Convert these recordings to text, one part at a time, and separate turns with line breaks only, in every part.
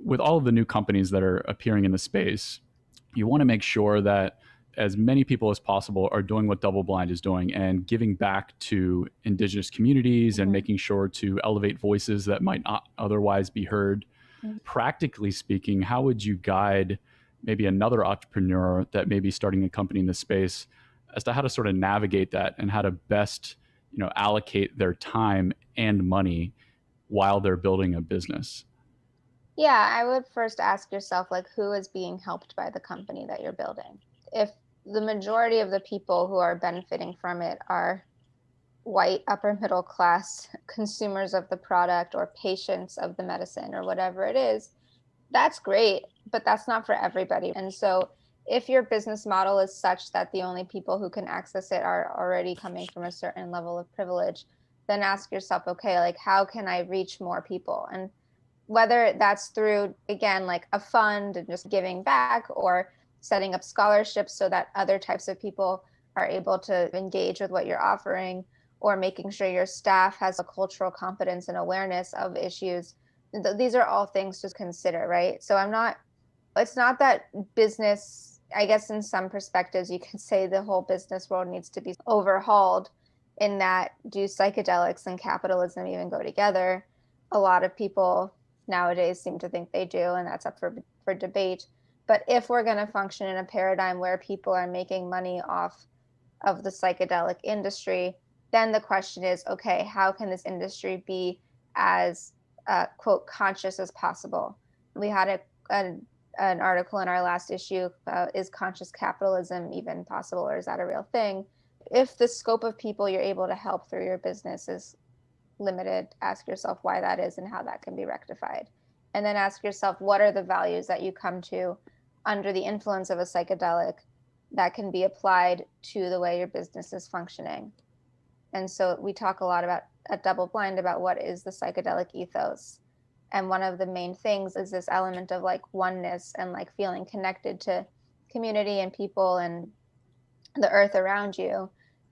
with all of the new companies that are appearing in the space, you want to make sure that as many people as possible are doing what DoubleBlind is doing and giving back to Indigenous communities and making sure to elevate voices that might not otherwise be heard. Practically speaking, how would you guide maybe another entrepreneur that may be starting a company in this space as to how to sort of navigate that and how to best, allocate their time and money while they're building a business?
Yeah, I would first ask yourself, like, who is being helped by the company that you're building? If the majority of the people who are benefiting from it are white upper middle class consumers of the product or patients of the medicine or whatever it is, that's great, but that's not for everybody. And so if your business model is such that the only people who can access it are already coming from a certain level of privilege, then ask yourself, okay, like, how can I reach more people? And whether that's through, again, like a fund and just giving back, or setting up scholarships so that other types of people are able to engage with what you're offering, or making sure your staff has a cultural competence and awareness of issues. These are all things to consider, right? So it's not that business, I guess in some perspectives, you can say the whole business world needs to be overhauled, in that, do psychedelics and capitalism even go together? A lot of people nowadays seem to think they do, and that's up for debate. But if we're going to function in a paradigm where people are making money off of the psychedelic industry, then the question is, okay, how can this industry be as quote conscious as possible? We had an article in our last issue, is conscious capitalism even possible, or is that a real thing? If the scope of people you're able to help through your business is limited, ask yourself why that is and how that can be rectified. And then ask yourself, what are the values that you come to under the influence of a psychedelic that can be applied to the way your business is functioning? And so we talk a lot about at DoubleBlind about what is the psychedelic ethos. And one of the main things is this element of like oneness and like feeling connected to community and people and the earth around you.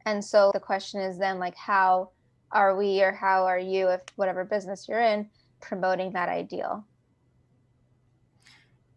And so the question is then, like, how are we, or how are you, if whatever business you're in, promoting that ideal?